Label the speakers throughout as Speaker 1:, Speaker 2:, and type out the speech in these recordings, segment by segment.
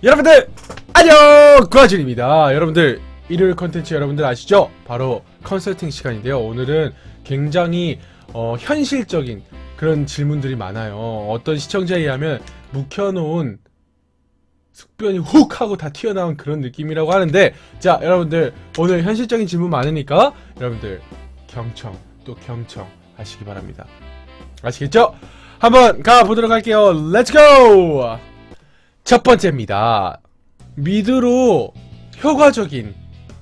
Speaker 1: 여러분들 안녕, 구아준입니다. 여러분들 일요일 컨텐츠 여러분들 아시죠? 바로 컨설팅 시간인데요. 오늘은 굉장히 현실적인 그런 질문들이 많아요. 어떤 시청자에 의하면 묵혀놓은 숙변이 훅 하고 다 튀어나온 그런 느낌이라고 하는데, 자 여러분들 오늘 현실적인 질문 많으니까 여러분들 경청 또 경청 하시기 바랍니다. 아시겠죠? 한번 가보도록 할게요. 렛츠고! 첫 번째입니다. 미드로 효과적인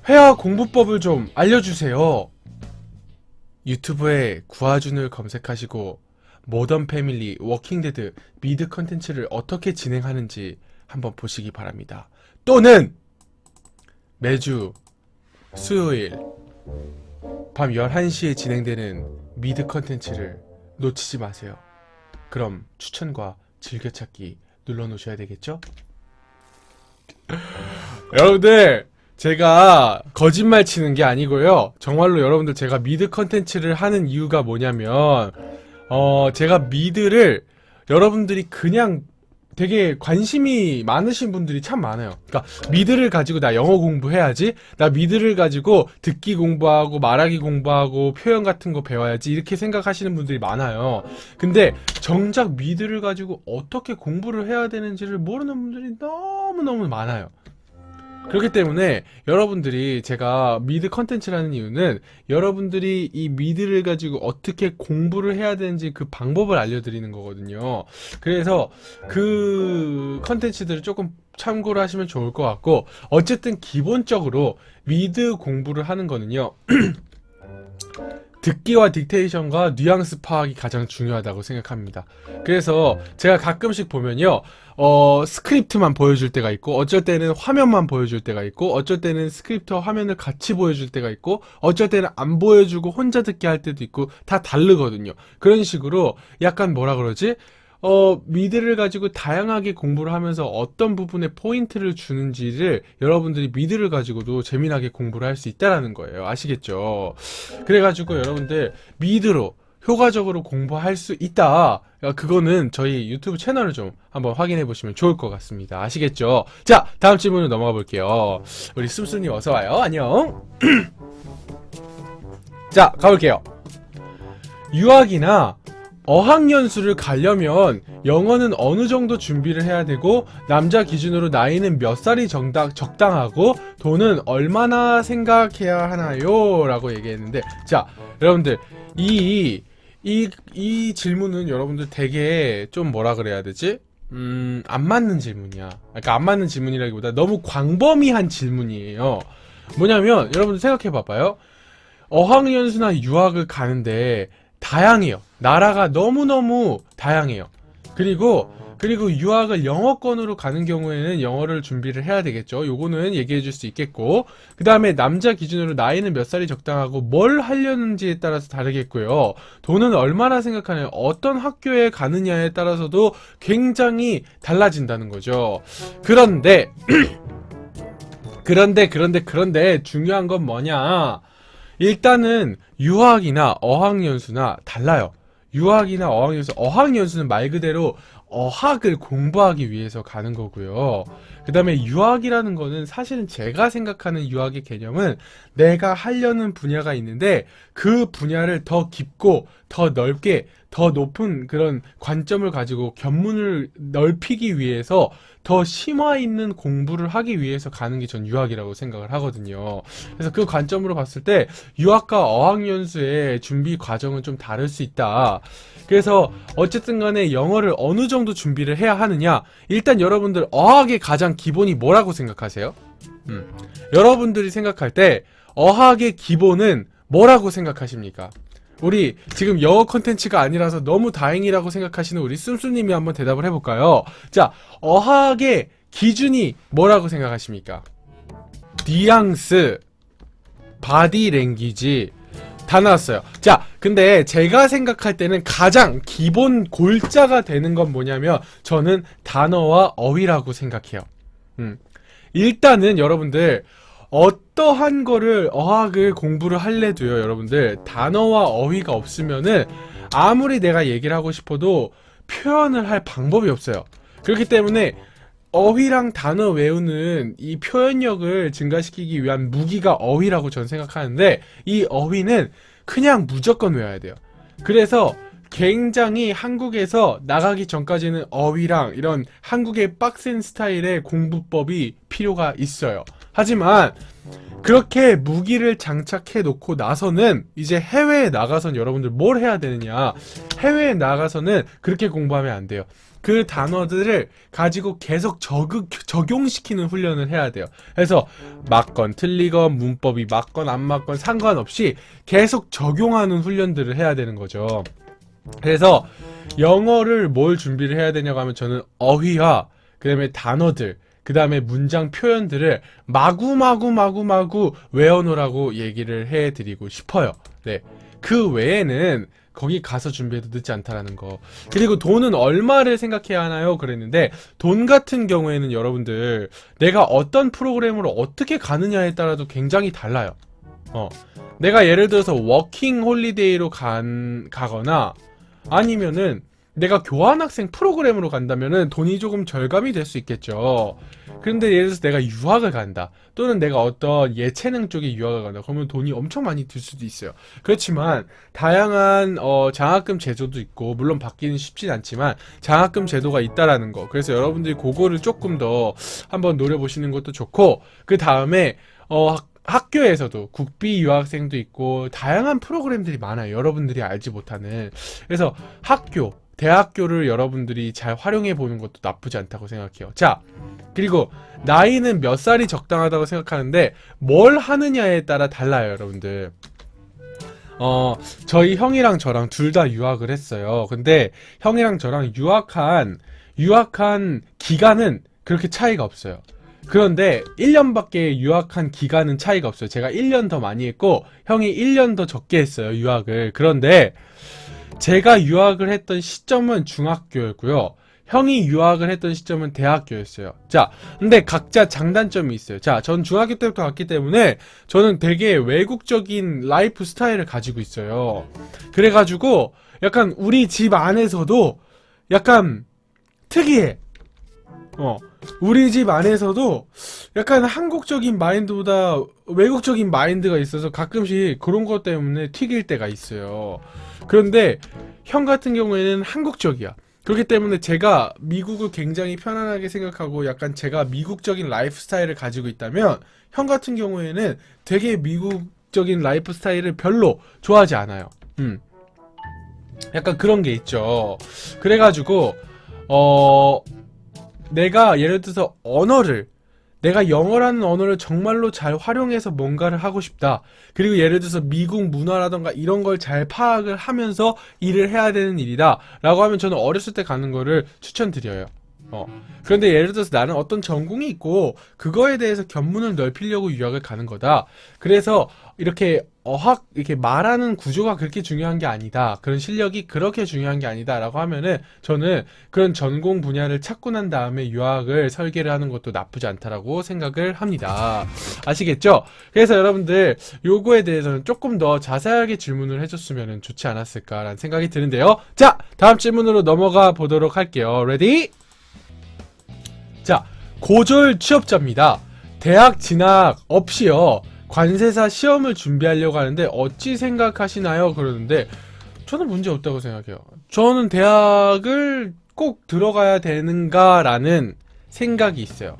Speaker 1: 회화 공부법을 좀 알려주세요. 유튜브에 구아준을 검색하시고 모던 패밀리, 워킹데드, 미드 컨텐츠를 어떻게 진행하는지 한번 보시기 바랍니다. 또는 매주 수요일 밤 11시에 진행되는 미드 컨텐츠를 놓치지 마세요. 그럼 추천과 즐겨찾기 눌러놓으셔야 되겠죠? 여러분들 제가 거짓말 치는 게 아니고요, 정말로 여러분들 제가 미드 컨텐츠를 하는 이유가 뭐냐면 제가 미드를 여러분들이 그냥 되게 관심이 많으신 분들이 참 많아요. 그러니까 미드를 가지고 나 영어 공부해야지, 나 미드를 가지고 듣기 공부하고 말하기 공부하고 표현 같은 거 배워야지, 이렇게 생각하시는 분들이 많아요. 근데 정작 미드를 가지고 어떻게 공부를 해야 되는지를 모르는 분들이 너무너무 많아요. 그렇기 때문에 여러분들이, 제가 미드 컨텐츠라는 이유는 여러분들이 이 미드를 가지고 어떻게 공부를 해야 되는지 그 방법을 알려드리는 거거든요. 그래서 그 컨텐츠들을 조금 참고를 하시면 좋을 것 같고, 어쨌든 기본적으로 미드 공부를 하는 거는요 듣기와 딕테이션과 뉘앙스 파악이 가장 중요하다고 생각합니다. 그래서 제가 가끔씩 보면요, 스크립트만 보여줄 때가 있고, 어쩔 때는 화면만 보여줄 때가 있고, 어쩔 때는 스크립트와 화면을 같이 보여줄 때가 있고, 어쩔 때는 안 보여주고 혼자 듣게 할 때도 있고, 다 다르거든요. 그런 식으로 약간 뭐라 그러지? 미드를 가지고 다양하게 공부를 하면서 어떤 부분에 포인트를 주는지를 여러분들이 미드를 가지고도 재미나게 공부를 할 수 있다라는 거예요. 아시겠죠? 그래가지고 여러분들 미드로 효과적으로 공부할 수 있다, 그거는 저희 유튜브 채널을 좀 한번 확인해 보시면 좋을 것 같습니다. 아시겠죠? 자, 다음 질문으로 넘어가 볼게요. 우리 씀씀님 어서와요. 안녕. 자, 가볼게요. 유학이나 어학연수를 가려면 영어는 어느 정도 준비를 해야 되고, 남자 기준으로 나이는 몇 살이 적당하고, 돈은 얼마나 생각해야 하나요? 라고 얘기했는데, 자 여러분들 이 질문은 여러분들 되게 좀 뭐라 그래야 되지? 안 맞는 질문이야. 그러니까 안 맞는 질문이라기보다 너무 광범위한 질문이에요. 뭐냐면 여러분들 생각해 봐봐요. 어학연수나 유학을 가는데 다양해요. 나라가 너무너무 다양해요. 그리고 유학을 영어권으로 가는 경우에는 영어를 준비를 해야 되겠죠. 요거는 얘기해 줄 수 있겠고, 그 다음에 남자 기준으로 나이는 몇 살이 적당하고 뭘 하려는지에 따라서 다르겠고요. 돈은 얼마나 생각하냐, 어떤 학교에 가느냐에 따라서도 굉장히 달라진다는 거죠. 그런데 그런데 중요한 건 뭐냐, 일단은 유학이나 어학연수나 달라요. 유학이나 어학연수, 어학연수는 말 그대로 어학을 공부하기 위해서 가는 거고요. 그 다음에 유학이라는 거는 사실은 제가 생각하는 유학의 개념은 내가 하려는 분야가 있는데 그 분야를 더 깊고 더 넓게 더 높은 그런 관점을 가지고 견문을 넓히기 위해서 더 심화 있는 공부를 하기 위해서 가는 게 전 유학이라고 생각을 하거든요. 그래서 그 관점으로 봤을 때 유학과 어학연수의 준비 과정은 좀 다를 수 있다. 그래서 어쨌든 간에 영어를 어느 정도 준비를 해야 하느냐, 일단 여러분들 어학의 가장 기본이 뭐라고 생각하세요? 여러분들이 생각할 때 어학의 기본은 뭐라고 생각하십니까? 우리 지금 영어 컨텐츠가 아니라서 너무 다행이라고 생각하시는 우리 씀씀님이 한번 대답을 해볼까요? 자, 어학의 기준이 뭐라고 생각하십니까? 뉘앙스, 바디 랭귀지 다 나왔어요. 자, 근데 제가 생각할 때는 가장 기본 골자가 되는 건 뭐냐면 저는 단어와 어휘라고 생각해요. 일단은 여러분들 어떠한 거를 어학을 공부를 할래도요, 여러분들 단어와 어휘가 없으면은 아무리 내가 얘기를 하고 싶어도 표현을 할 방법이 없어요. 그렇기 때문에 어휘랑 단어 외우는 이 표현력을 증가시키기 위한 무기가 어휘라고 전 생각하는데, 이 어휘는 그냥 무조건 외워야 돼요. 그래서 굉장히 한국에서 나가기 전까지는 어휘랑 이런 한국의 빡센 스타일의 공부법이 필요가 있어요. 하지만 그렇게 무기를 장착해 놓고 나서는 이제 해외에 나가선 여러분들 뭘 해야 되느냐, 해외에 나가서는 그렇게 공부하면 안 돼요. 그 단어들을 가지고 계속 적용시키는 훈련을 해야 돼요. 그래서 맞건 틀리건 문법이 맞건 안 맞건 상관없이 계속 적용하는 훈련들을 해야 되는 거죠. 그래서 영어를 뭘 준비를 해야 되냐고 하면 저는 어휘와 그 다음에 단어들, 그 다음에 문장 표현들을 마구마구 외워놓으라고 얘기를 해드리고 싶어요. 네. 그 외에는 거기 가서 준비해도 늦지 않다라는 거. 그리고 돈은 얼마를 생각해야 하나요? 그랬는데, 돈 같은 경우에는 여러분들 내가 어떤 프로그램으로 어떻게 가느냐에 따라도 굉장히 달라요. 내가 예를 들어서 워킹 홀리데이로 가거나 아니면은 내가 교환학생 프로그램으로 간다면은 돈이 조금 절감이 될 수 있겠죠. 그런데 예를 들어서 내가 유학을 간다, 또는 내가 어떤 예체능 쪽에 유학을 간다, 그러면 돈이 엄청 많이 들 수도 있어요. 그렇지만 다양한 장학금 제도도 있고, 물론 받기는 쉽진 않지만 장학금 제도가 있다라는 거, 그래서 여러분들이 그거를 조금 더 한번 노려보시는 것도 좋고, 그 다음에 학교에서도 국비 유학생도 있고 다양한 프로그램들이 많아요. 여러분들이 알지 못하는. 그래서 대학교를 여러분들이 잘 활용해 보는 것도 나쁘지 않다고 생각해요. 자, 그리고 나이는 몇 살이 적당하다고 생각하는데, 뭘 하느냐에 따라 달라요, 여러분들. 저희 형이랑 저랑 둘 다 유학을 했어요. 근데 형이랑 저랑 유학한 기간은 그렇게 차이가 없어요. 그런데 1년밖에 유학한 기간은 차이가 없어요. 제가 1년 더 많이 했고 형이 1년 더 적게 했어요, 유학을. 그런데 제가 유학을 했던 시점은 중학교였고요, 형이 유학을 했던 시점은 대학교였어요. 자, 근데 각자 장단점이 있어요. 자, 전 중학교 때부터 갔기 때문에 저는 되게 외국적인 라이프 스타일을 가지고 있어요. 그래가지고 약간 우리 집 안에서도 약간 특이해. 우리 집 안에서도 약간 한국적인 마인드보다 외국적인 마인드가 있어서 가끔씩 그런 것 때문에 튀길 때가 있어요. 그런데 형 같은 경우에는 한국적이야. 그렇기 때문에 제가 미국을 굉장히 편안하게 생각하고 약간 제가 미국적인 라이프 스타일을 가지고 있다면, 형 같은 경우에는 되게 미국적인 라이프 스타일을 별로 좋아하지 않아요. 약간 그런 게 있죠. 그래가지고 내가 예를 들어서 내가 영어라는 언어를 정말로 잘 활용해서 뭔가를 하고 싶다, 그리고 예를 들어서 미국 문화라던가 이런 걸 잘 파악을 하면서 일을 해야 되는 일이다 라고 하면 저는 어렸을 때 가는 거를 추천드려요. 그런데 예를 들어서 나는 어떤 전공이 있고 그거에 대해서 견문을 넓히려고 유학을 가는 거다, 그래서 이렇게 이렇게 말하는 구조가 그렇게 중요한 게 아니다, 그런 실력이 그렇게 중요한 게 아니다 라고 하면은, 저는 그런 전공 분야를 찾고 난 다음에 유학을 설계를 하는 것도 나쁘지 않다라고 생각을 합니다. 아시겠죠? 그래서 여러분들 요거에 대해서는 조금 더 자세하게 질문을 해줬으면 좋지 않았을까라는 생각이 드는데요. 자, 다음 질문으로 넘어가 보도록 할게요. 레디? 자, 고졸 취업자입니다. 대학 진학 없이요, 관세사 시험을 준비하려고 하는데 어찌 생각하시나요? 그러는데 저는 문제 없다고 생각해요. 저는 대학을 꼭 들어가야 되는가라는 생각이 있어요.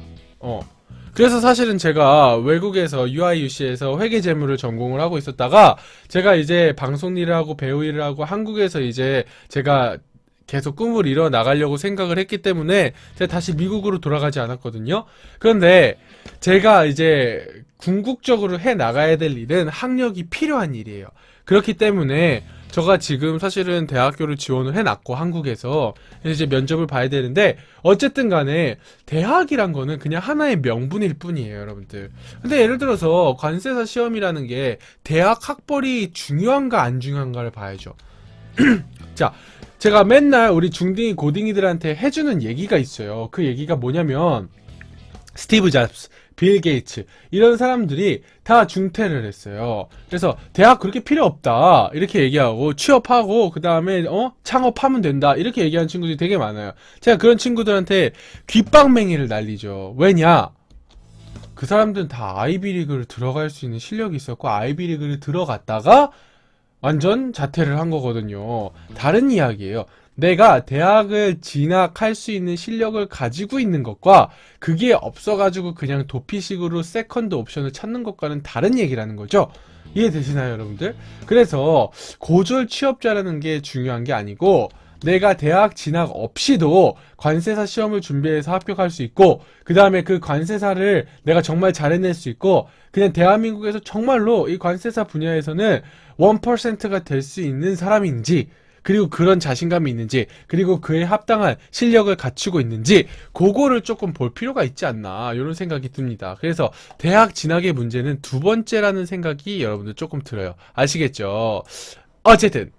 Speaker 1: 그래서 사실은 제가 외국에서 UIUC에서 회계재무를 전공을 하고 있었다가, 제가 이제 방송 일을 하고 배우 일을 하고 한국에서 이제 제가 계속 꿈을 이뤄 나가려고 생각을 했기 때문에 제가 다시 미국으로 돌아가지 않았거든요. 그런데 제가 이제 궁극적으로 해 나가야 될 일은 학력이 필요한 일이에요. 그렇기 때문에 제가 지금 사실은 대학교를 지원을 해놨고 한국에서 이제 면접을 봐야 되는데, 어쨌든 간에 대학이란 거는 그냥 하나의 명분일 뿐이에요, 여러분들. 근데 예를 들어서 관세사 시험이라는 게 대학 학벌이 중요한가 안 중요한가를 봐야죠. 자, 제가 맨날 우리 중딩이 고딩이들한테 해주는 얘기가 있어요. 그 얘기가 뭐냐면, 스티브 잡스, 빌 게이츠 이런 사람들이 다 중퇴를 했어요. 그래서 대학 그렇게 필요 없다 이렇게 얘기하고 취업하고 그 다음에 창업하면 된다 이렇게 얘기하는 친구들이 되게 많아요. 제가 그런 친구들한테 귓방맹이를 날리죠. 왜냐? 그 사람들은 다 아이비리그를 들어갈 수 있는 실력이 있었고 아이비리그를 들어갔다가 완전 자퇴를 한 거거든요. 다른 이야기예요. 내가 대학을 진학할 수 있는 실력을 가지고 있는 것과 그게 없어가지고 그냥 도피식으로 세컨드 옵션을 찾는 것과는 다른 얘기라는 거죠. 이해되시나요, 여러분들? 그래서 고졸 취업자라는 게 중요한 게 아니고 내가 대학 진학 없이도 관세사 시험을 준비해서 합격할 수 있고 그 다음에 그 관세사를 내가 정말 잘 해낼 수 있고 그냥 대한민국에서 정말로 이 관세사 분야에서는 1%가 될 수 있는 사람인지 그리고 그런 자신감이 있는지 그리고 그에 합당한 실력을 갖추고 있는지 그거를 조금 볼 필요가 있지 않나 이런 생각이 듭니다. 그래서 대학 진학의 문제는 두 번째라는 생각이 여러분들 조금 들어요. 아시겠죠? 어쨌든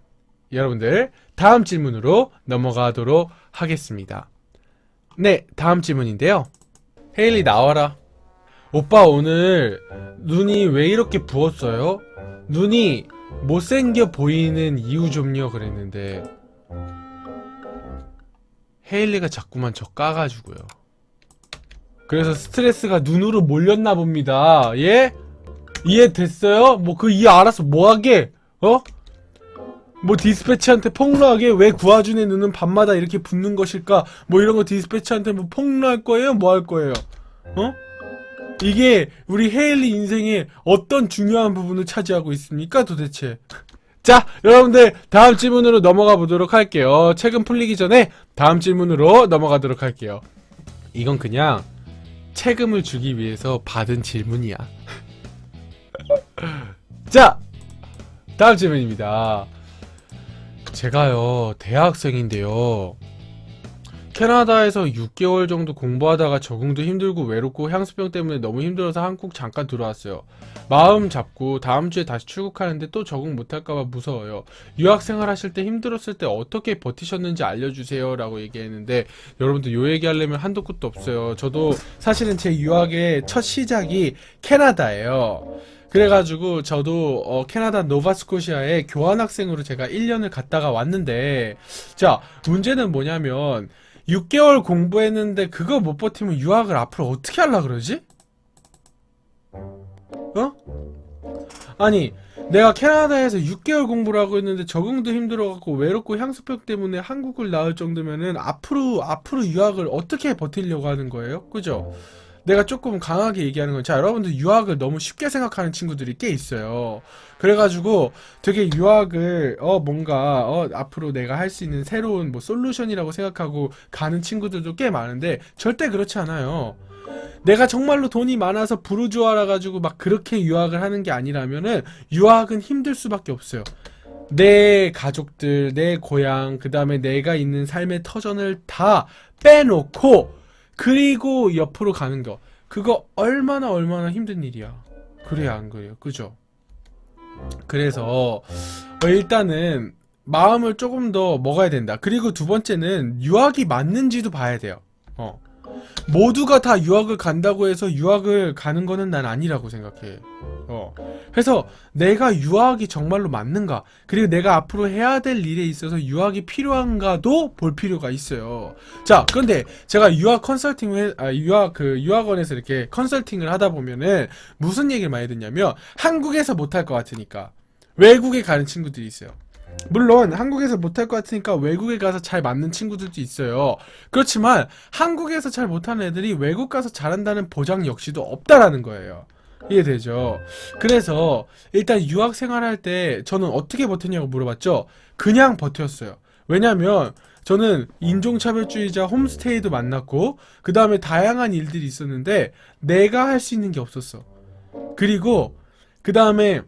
Speaker 1: 여러분들 다음 질문으로 넘어가도록 하겠습니다. 네, 다음 질문인데요. 헤일리 나와라. 오빠 오늘 눈이 왜 이렇게 부었어요? 눈이 못생겨 보이는 이유 좀요 그랬는데 헤일리가 자꾸만 저 까가지고요. 그래서 스트레스가 눈으로 몰렸나 봅니다. 예? 이해됐어요? 뭐 그 이해 알아서 뭐하게? 뭐 디스패치한테 폭로하게 왜 구아준의 눈은 밤마다 이렇게 붓는 것일까? 뭐 이런 거 디스패치한테 뭐 폭로할 거예요? 뭐 할 거예요? 이게 우리 헤일리 인생의 어떤 중요한 부분을 차지하고 있습니까 도대체? 자, 여러분들 다음 질문으로 넘어가 보도록 할게요. 책은 풀리기 전에 다음 질문으로 넘어가도록 할게요. 이건 그냥 책임을 주기 위해서 받은 질문이야. 자, 다음 질문입니다. 제가요 대학생인데요 캐나다에서 6개월 정도 공부하다가 적응도 힘들고 외롭고 향수병 때문에 너무 힘들어서 한국 잠깐 들어왔어요. 마음 잡고 다음 주에 다시 출국하는데 또 적응 못할까봐 무서워요. 유학생활 하실 때 힘들었을 때 어떻게 버티셨는지 알려주세요 라고 얘기했는데 여러분들 요 얘기하려면 한도 끝도 없어요. 저도 사실은 제 유학의 첫 시작이 캐나다예요. 그래가지고 저도 캐나다 노바스코시아에 교환학생으로 제가 1년을 갔다가 왔는데 자 문제는 뭐냐면 6개월 공부했는데 그거 못 버티면 유학을 앞으로 어떻게 하려고 그러지? 아니 내가 캐나다에서 6개월 공부를 하고 있는데 적응도 힘들어갖고 외롭고 향수병 때문에 한국을 나올 정도면은 앞으로 유학을 어떻게 버티려고 하는 거예요? 그죠? 내가 조금 강하게 얘기하는 건, 자, 여러분들 유학을 너무 쉽게 생각하는 친구들이 꽤 있어요. 그래가지고 되게 유학을, 뭔가, 앞으로 내가 할 수 있는 새로운 뭐 솔루션이라고 생각하고 가는 친구들도 꽤 많은데, 절대 그렇지 않아요. 내가 정말로 돈이 많아서 부르주아라 가지고 막 그렇게 유학을 하는 게 아니라면은, 유학은 힘들 수밖에 없어요. 내 가족들, 내 고향, 그 다음에 내가 있는 삶의 터전을 다 빼놓고, 그리고 옆으로 가는 거 그거 얼마나 힘든 일이야. 그래야 안 그래요? 그죠? 그래서 일단은 마음을 조금 더 먹어야 된다. 그리고 두 번째는 유학이 맞는지도 봐야 돼요. 모두가 다 유학을 간다고 해서 유학을 가는 거는 난 아니라고 생각해. 그래서 내가 유학이 정말로 맞는가, 그리고 내가 앞으로 해야 될 일에 있어서 유학이 필요한가도 볼 필요가 있어요. 자, 그런데 제가 유학 컨설팅을 유학원에서 이렇게 컨설팅을 하다 보면은 무슨 얘기를 많이 듣냐면 한국에서 못할 것 같으니까 외국에 가는 친구들이 있어요. 물론 한국에서 못할 것 같으니까 외국에 가서 잘 맞는 친구들도 있어요. 그렇지만 한국에서 잘 못하는 애들이 외국 가서 잘한다는 보장 역시도 없다라는 거예요. 이해되죠? 그래서 일단 유학 생활할 때 저는 어떻게 버텼냐고 물어봤죠. 그냥 버텼어요. 왜냐면 저는 인종차별주의자 홈스테이도 만났고 그 다음에 다양한 일들이 있었는데 내가 할 수 있는 게 없었어. 그리고 그 다음에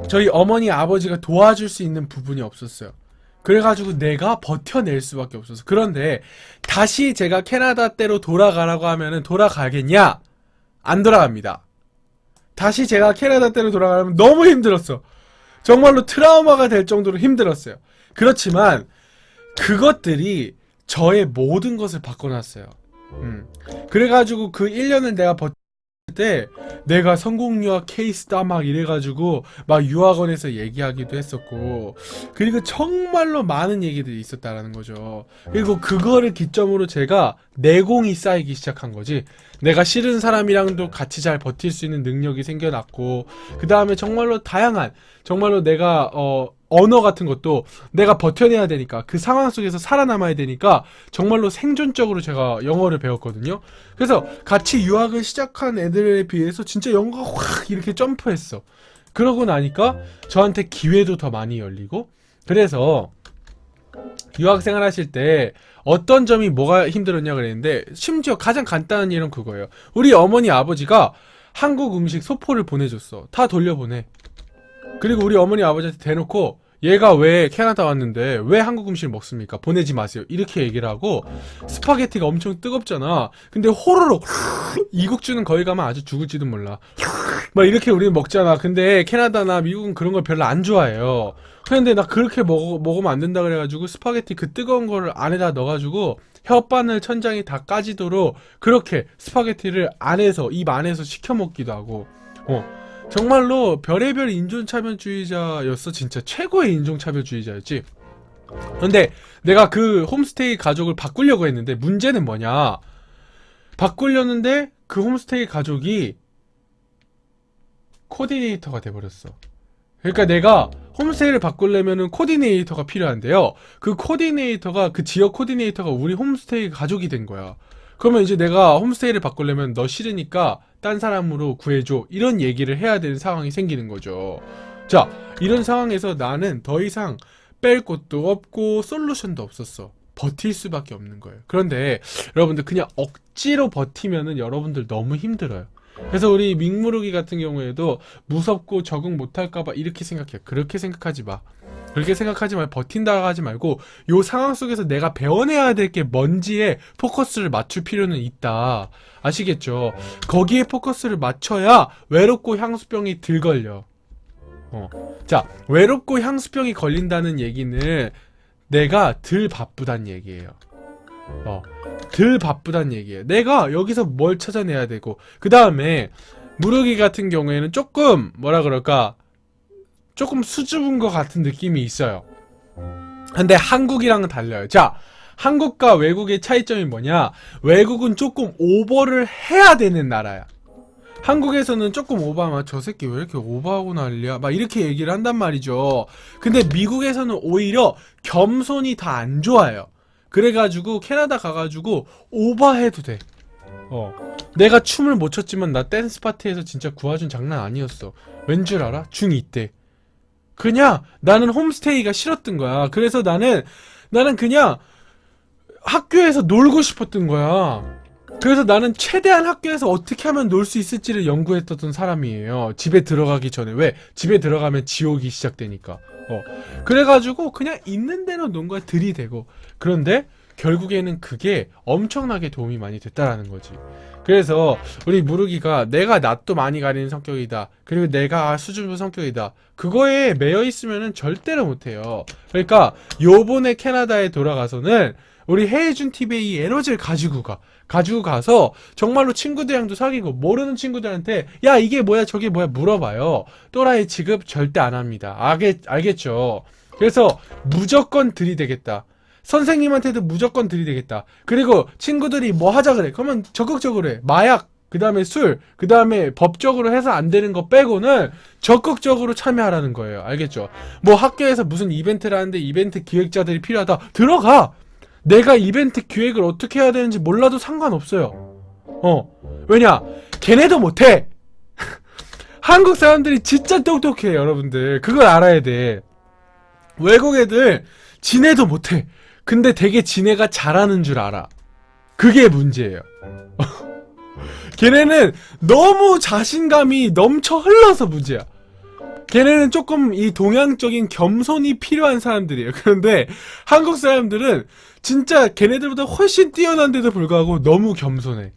Speaker 1: 저희 어머니 아버지가 도와줄 수 있는 부분이 없었어요. 그래가지고 내가 버텨낼 수밖에 없었어. 그런데 다시 제가 캐나다 때로 돌아가라고 하면은 돌아가겠냐? 안 돌아갑니다. 다시 제가 캐나다 때로 돌아가면 너무 힘들었어. 정말로 트라우마가 될 정도로 힘들었어요. 그렇지만 그것들이 저의 모든 것을 바꿔놨어요. 그래가지고 그 1년을 내가 때 내가 성공 유학 케이스다 막 이래가지고 막 유학원에서 얘기하기도 했었고, 그리고 정말로 많은 얘기들이 있었다라는 거죠. 그리고 그거를 기점으로 제가 내공이 쌓이기 시작한 거지. 내가 싫은 사람이랑도 같이 잘 버틸 수 있는 능력이 생겨났고, 그 다음에 정말로 다양한, 정말로 내가 언어 같은 것도 내가 버텨내야 되니까, 그 상황 속에서 살아남아야 되니까 정말로 생존적으로 제가 영어를 배웠거든요. 그래서 같이 유학을 시작한 애들에 비해서 진짜 영어가 확 이렇게 점프했어. 그러고 나니까 저한테 기회도 더 많이 열리고, 그래서 유학생활 하실 때 어떤 점이 뭐가 힘들었냐 그랬는데, 심지어 가장 간단한 일은 그거예요. 우리 어머니 아버지가 한국 음식 소포를 보내줬어. 다 돌려보내. 그리고 우리 어머니 아버지한테 대놓고 얘가 왜 캐나다 왔는데 왜 한국 음식을 먹습니까? 보내지 마세요. 이렇게 얘기를 하고, 스파게티가 엄청 뜨겁잖아. 근데 호로록 이국주는 거기 가면 아주 죽을지도 몰라. 막 이렇게 우리는 먹잖아. 근데 캐나다나 미국은 그런 걸 별로 안 좋아해요. 근데 나 그렇게 먹으면 안 된다 그래가지고 스파게티 그 뜨거운 거를 안에다 넣어가지고 혓바늘 천장이 다 까지도록 그렇게 스파게티를 안에서, 입 안에서 시켜 먹기도 하고, 정말로 별의별 인종차별주의자였어. 진짜 최고의 인종차별주의자였지. 근데 내가 그 홈스테이 가족을 바꾸려고 했는데, 문제는 뭐냐, 바꾸려는데 그 홈스테이 가족이 코디네이터가 돼버렸어. 그러니까 내가 홈스테이를 바꾸려면은 코디네이터가 필요한데요, 그 코디네이터가, 그 지역 코디네이터가 우리 홈스테이 가족이 된 거야. 그러면 이제 내가 홈스테이를 바꾸려면 너 싫으니까 딴 사람으로 구해줘, 이런 얘기를 해야 되는 상황이 생기는 거죠. 자, 이런 상황에서 나는 더 이상 뺄 곳도 없고 솔루션도 없었어. 버틸 수밖에 없는 거예요. 그런데 여러분들 그냥 억지로 버티면은 여러분들 너무 힘들어요. 그래서 우리 밍무르기 같은 경우에도 무섭고 적응 못할까봐 이렇게 생각해. 그렇게 생각하지 마. 그렇게 생각하지 말고, 버틴다 하지 말고, 요 상황 속에서 내가 배워내야 될 게 뭔지에 포커스를 맞출 필요는 있다. 아시겠죠? 거기에 포커스를 맞춰야 외롭고 향수병이 덜 걸려. 자, 외롭고 향수병이 걸린다는 얘기는 내가 덜 바쁘단 얘기예요. 덜 바쁘단 얘기예요. 내가 여기서 뭘 찾아내야 되고, 그 다음에 무르기 같은 경우에는 조금 뭐라 그럴까, 조금 수줍은 것 같은 느낌이 있어요. 근데 한국이랑은 달라요. 자, 한국과 외국의 차이점이 뭐냐, 외국은 조금 오버를 해야 되는 나라야. 한국에서는 조금 오버하면 저 새끼 왜 이렇게 오버하고 난리야 막 이렇게 얘기를 한단 말이죠. 근데 미국에서는 오히려 겸손이 다 안 좋아요. 그래가지고 캐나다 가가지고 오버해도 돼. 내가 춤을 못 췄지만 나 댄스 파티에서 진짜 구아준 장난 아니었어. 왠 줄 알아? 중2 때. 그냥 나는 홈스테이가 싫었던 거야. 그래서 나는 그냥 학교에서 놀고 싶었던 거야. 그래서 나는 최대한 학교에서 어떻게 하면 놀 수 있을지를 연구했던 사람이에요. 집에 들어가기 전에. 왜? 집에 들어가면 지옥이 시작되니까. 그래가지고 그냥 있는 대로 논 거야. 들이대고. 그런데 결국에는 그게 엄청나게 도움이 많이 됐다라는 거지. 그래서 우리 무르기가 내가 낯도 많이 가리는 성격이다, 그리고 내가 수줍은 성격이다, 그거에 매여 있으면은 절대로 못해요. 그러니까 요번에 캐나다에 돌아가서는 우리 해해준 TV의 이 에너지를 가지고 가서 정말로 친구들이랑도 사귀고, 모르는 친구들한테 야 이게 뭐야 저게 뭐야 물어봐요. 또라이 취급 절대 안 합니다. 알겠죠? 그래서 무조건 들이대겠다. 선생님한테도 무조건 들이대겠다. 그리고 친구들이 뭐 하자 그래, 그러면 적극적으로 해. 마약, 그 다음에 술, 그 다음에 법적으로 해서 안 되는 거 빼고는 적극적으로 참여하라는 거예요. 알겠죠? 뭐 학교에서 무슨 이벤트를 하는데 이벤트 기획자들이 필요하다, 들어가! 내가 이벤트 기획을 어떻게 해야 되는지 몰라도 상관없어요. 왜냐? 걔네도 못해! 한국 사람들이 진짜 똑똑해, 여러분들. 그걸 알아야 돼. 외국 애들 지네도 못해. 근데 되게 지네가 잘하는 줄 알아. 그게 문제예요. 걔네는 너무 자신감이 넘쳐 흘러서 문제야. 걔네는 조금 이 동양적인 겸손이 필요한 사람들이에요. 그런데 한국 사람들은 진짜 걔네들보다 훨씬 뛰어난데도 불구하고 너무 겸손해.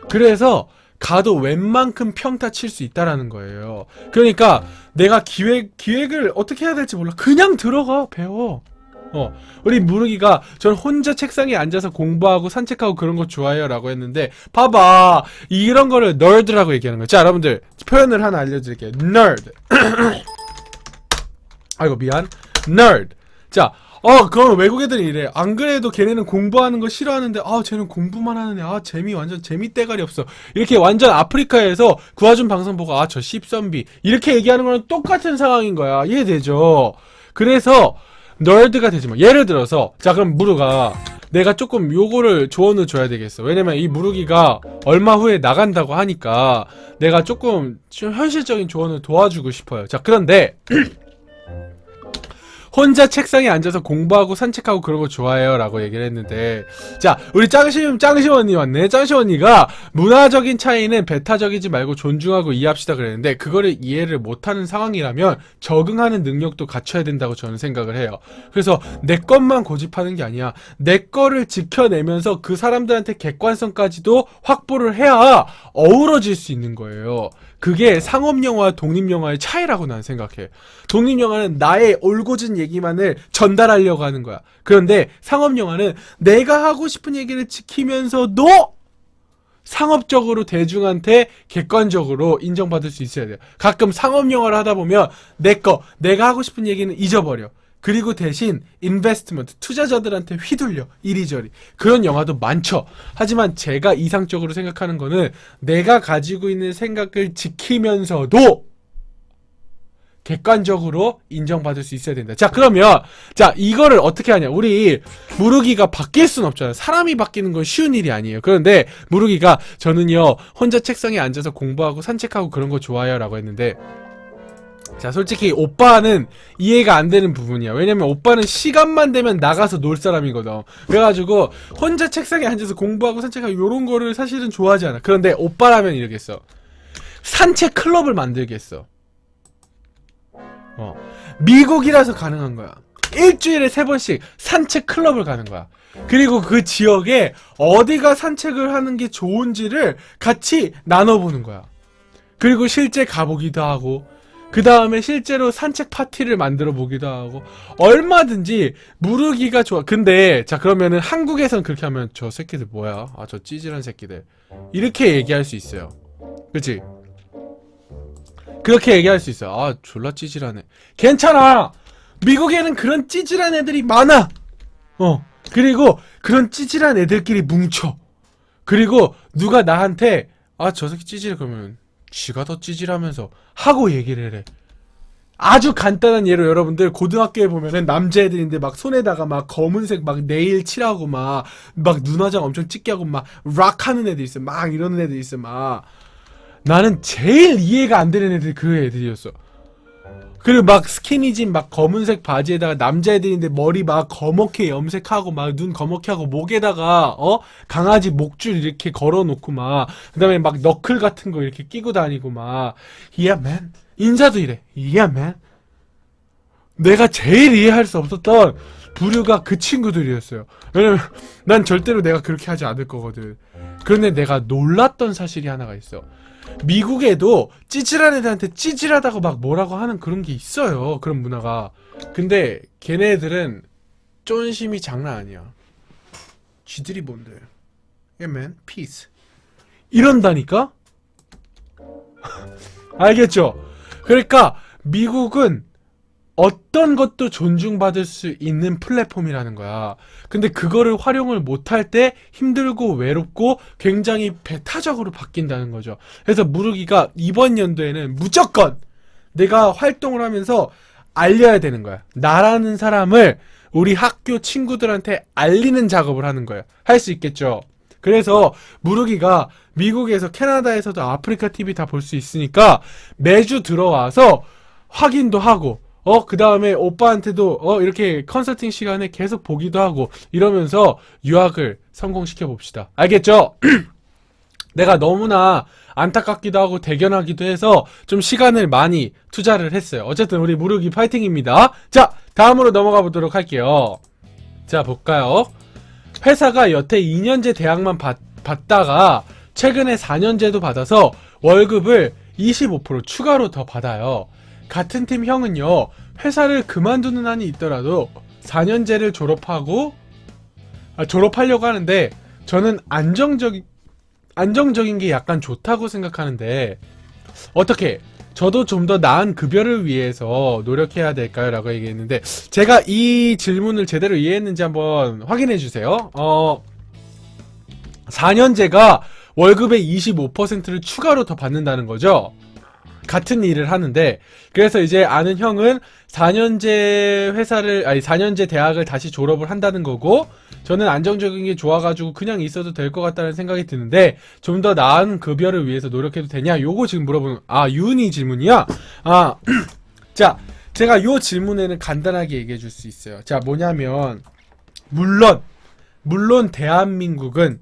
Speaker 1: 그래서 가도 웬만큼 평타 칠 수 있다라는 거예요. 그러니까 내가 기획을 어떻게 해야 될지 몰라. 그냥 들어가, 배워. 우리 무르기가 전 혼자 책상에 앉아서 공부하고 산책하고 그런 거 좋아해요 라고 했는데, 봐봐, 이런 거를 nerd라고 얘기하는 거야. 자, 여러분들 표현을 하나 알려드릴게요. nerd. 아이고 미안. nerd. 자, 그럼 외국 애들이 이래. 안 그래도 걔네는 공부하는 거 싫어하는데, 쟤는 공부만 하는데, 완전 재미떼가리 없어. 이렇게 완전 아프리카에서 구아준 방송 보고, 저 씹선비. 이렇게 얘기하는 거랑 똑같은 상황인 거야. 이해되죠? 그래서, 널드가 되지 마. 예를 들어서, 자, 그럼 무르가, 내가 조금 요거를 조언을 줘야 되겠어. 왜냐면 이 무르기가 얼마 후에 나간다고 하니까, 내가 조금 좀 현실적인 조언을 도와주고 싶어요. 자, 그런데, 혼자 책상에 앉아서 공부하고 산책하고 그런 거 좋아해요 라고 얘기를 했는데, 자, 우리 짱시 언니 왔네. 짱시 언니가 문화적인 차이는 배타적이지 말고 존중하고 이해합시다 그랬는데, 그거를 이해를 못하는 상황이라면 적응하는 능력도 갖춰야 된다고 저는 생각을 해요. 그래서 내 것만 고집하는 게 아니야. 내 거를 지켜내면서 그 사람들한테 객관성까지도 확보를 해야 어우러질 수 있는 거예요. 그게 상업영화와 독립영화의 차이라고 난 생각해. 독립영화는 나의 올곧은 얘기만을 전달하려고 하는 거야. 그런데 상업영화는 내가 하고 싶은 얘기를 지키면서도 상업적으로 대중한테 객관적으로 인정받을 수 있어야 돼요. 가끔 상업영화를 하다 보면 내가 하고 싶은 얘기는 잊어버려. 그리고 대신 인베스트먼트, 투자자들한테 휘둘려. 이리저리. 그런 영화도 많죠. 하지만 제가 이상적으로 생각하는 거는 내가 가지고 있는 생각을 지키면서도 객관적으로 인정받을 수 있어야 된다. 자, 그러면 이거를 어떻게 하냐. 우리 무르기가 바뀔 순 없잖아요. 사람이 바뀌는 건 쉬운 일이 아니에요. 그런데 무르기가 저는요 혼자 책상에 앉아서 공부하고 산책하고 그런 거 좋아해요 라고 했는데, 자, 솔직히 오빠는 이해가 안 되는 부분이야. 왜냐면 오빠는 시간만 되면 나가서 놀 사람이거든. 그래가지고 혼자 책상에 앉아서 공부하고 산책하고 요런 거를 사실은 좋아하지 않아. 그런데 오빠라면 이러겠어. 산책 클럽을 만들겠어. 미국이라서 가능한 거야. 일주일에 3번씩 산책 클럽을 가는 거야. 그리고 그 지역에 어디가 산책을 하는 게 좋은지를 같이 나눠보는 거야. 그리고 실제 가보기도 하고, 그 다음에 실제로 산책 파티를 만들어 보기도 하고, 얼마든지 무르기가 좋아. 근데 자, 그러면은 한국에선 그렇게 하면 저 새끼들 뭐야? 저 찌질한 새끼들. 이렇게 얘기할 수 있어요. 그치? 그렇게 얘기할 수 있어요. 졸라 찌질하네. 괜찮아! 미국에는 그런 찌질한 애들이 많아! 그리고 그런 찌질한 애들끼리 뭉쳐. 그리고 누가 나한테 저 새끼 찌질해 그러면 지가 더 찌질하면서 하고 얘기를 해. 아주 간단한 예로 여러분들 고등학교에 보면은 남자애들인데 막 손에다가 막 검은색 막 네일 칠하고 막 눈화장 엄청 짙게 하고 막 락 하는 애들 있어. 막 이러는 애들 있어. 막 나는 제일 이해가 안 되는 애들이 그 애들이었어. 그리고 막 스키니진 막 검은색 바지에다가 남자애들인데 머리 막 검게 염색하고 막 눈 검게 하고 목에다가 강아지 목줄 이렇게 걸어놓고 막 그다음에 막 너클 같은 거 이렇게 끼고 다니고 막 yeah man 인사도 이래 yeah man. 내가 제일 이해할 수 없었던 부류가 그 친구들이었어요. 왜냐면 난 절대로 내가 그렇게 하지 않을 거거든. 그런데 내가 놀랐던 사실이 하나가 있어. 미국에도 찌질한 애들한테 찌질하다고 막 뭐라고 하는 그런 게 있어요. 그런 문화가. 근데 걔네들은 쫀심이 장난 아니야. 쥐들이 뭔데? Yeah man, peace. 이런다니까? 알겠죠? 그러니까 미국은 어떤 것도 존중받을 수 있는 플랫폼이라는 거야. 근데 그거를 활용을 못할 때 힘들고 외롭고 굉장히 배타적으로 바뀐다는 거죠. 그래서 무르기가 이번 연도에는 무조건 내가 활동을 하면서 알려야 되는 거야. 나라는 사람을 우리 학교 친구들한테 알리는 작업을 하는 거야. 할 수 있겠죠? 그래서 무르기가 미국에서 캐나다에서도 아프리카 TV 다 볼 수 있으니까 매주 들어와서 확인도 하고 그 다음에 오빠한테도 이렇게 컨설팅 시간에 계속 보기도 하고 이러면서 유학을 성공시켜 봅시다. 알겠죠? 내가 너무나 안타깝기도 하고 대견하기도 해서 좀 시간을 많이 투자를 했어요. 어쨌든 우리 무르기 파이팅입니다. 자, 다음으로 넘어가 보도록 할게요. 자, 볼까요? 회사가 여태 2년제 대학만 받다가 최근에 4년제도 받아서 월급을 25% 추가로 더 받아요. 같은 팀 형은요, 회사를 그만두는 한이 있더라도 4년제를 졸업하려고 하는데, 저는 안정적인 게 약간 좋다고 생각하는데, 어떻게, 저도 좀 더 나은 급여를 위해서 노력해야 될까요? 라고 얘기했는데, 제가 이 질문을 제대로 이해했는지 한번 확인해 주세요. 4년제가 월급의 25%를 추가로 더 받는다는 거죠. 같은 일을 하는데, 그래서 이제 아는 형은 4년제 대학을 다시 졸업을 한다는 거고, 저는 안정적인 게 좋아가지고 그냥 있어도 될 것 같다는 생각이 드는데, 좀 더 나은 급여를 위해서 노력해도 되냐? 요거 지금 물어보는, 유은이 질문이야? 자, 제가 요 질문에는 간단하게 얘기해 줄 수 있어요. 자, 뭐냐면, 물론 대한민국은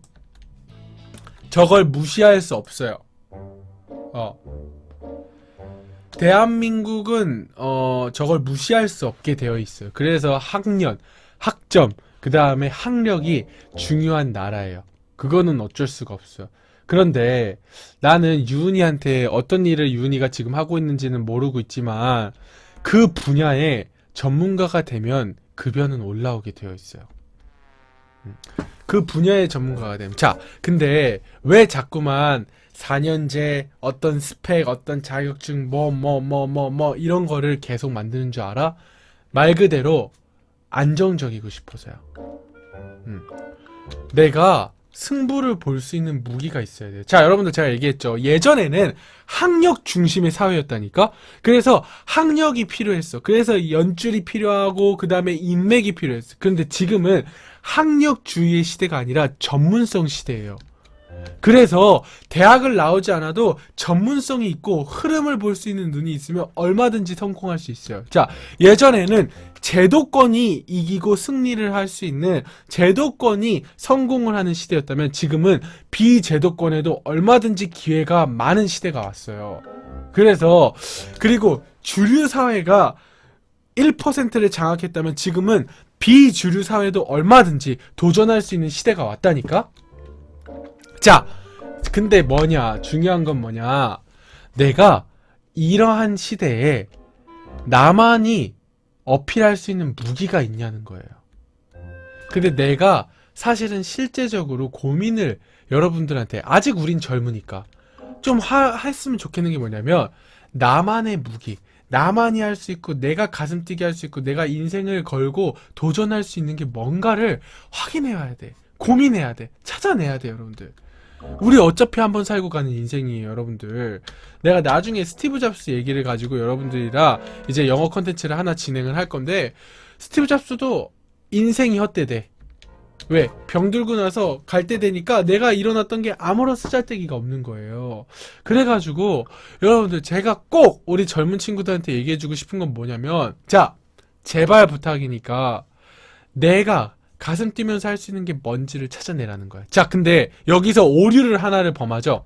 Speaker 1: 저걸 무시할 수 없어요. 대한민국은 저걸 무시할 수 없게 되어 있어요. 그래서 학점, 그 다음에 학력이 중요한 나라예요. 그거는 어쩔 수가 없어요. 그런데 나는 유은이한테 어떤 일을 유은이가 지금 하고 있는지는 모르고 있지만 그 분야의 전문가가 되면 급여는 올라오게 되어 있어요. 그 분야의 전문가가 되면. 자, 근데 왜 자꾸만 4년제 어떤 스펙, 어떤 자격증, 이런 거를 계속 만드는 줄 알아? 말 그대로 안정적이고 싶어서요. 내가 승부를 볼 수 있는 무기가 있어야 돼요. 자, 여러분들 제가 얘기했죠. 예전에는 학력 중심의 사회였다니까? 그래서 학력이 필요했어. 그래서 연줄이 필요하고, 그 다음에 인맥이 필요했어. 그런데 지금은 학력주의의 시대가 아니라 전문성 시대예요. 그래서 대학을 나오지 않아도 전문성이 있고 흐름을 볼 수 있는 눈이 있으면 얼마든지 성공할 수 있어요. 자, 예전에는 제도권이 이기고 승리를 할 수 있는 제도권이 성공을 하는 시대였다면 지금은 비제도권에도 얼마든지 기회가 많은 시대가 왔어요. 그리고 주류 사회가 1%를 장악했다면 지금은 비주류 사회도 얼마든지 도전할 수 있는 시대가 왔다니까? 자, 근데 중요한 건 뭐냐? 내가 이러한 시대에 나만이 어필할 수 있는 무기가 있냐는 거예요. 근데 내가 사실은 실제적으로 고민을 여러분들한테, 아직 우린 젊으니까 좀 했으면 좋겠는 게 뭐냐면, 나만의 무기, 나만이 할 수 있고 내가 가슴 뛰게 할 수 있고 내가 인생을 걸고 도전할 수 있는 게 뭔가를 확인해야 돼. 고민해야 돼. 찾아내야 돼, 여러분들. 우리 어차피 한번 살고 가는 인생이에요, 여러분들. 내가 나중에 스티브 잡스 얘기를 가지고 여러분들이랑 이제 영어 컨텐츠를 하나 진행을 할 건데, 스티브 잡스도 인생이 헛되대. 왜? 병들고 나서 갈 때 되니까 내가 일어났던 게 아무런 쓰잘데기가 없는 거예요. 그래가지고 여러분들, 제가 꼭 우리 젊은 친구들한테 얘기해주고 싶은 건 뭐냐면, 자, 제발 부탁이니까 내가 가슴 뛰면서 할 수 있는 게 뭔지를 찾아내라는 거야. 자, 근데 여기서 오류를 하나를 범하죠.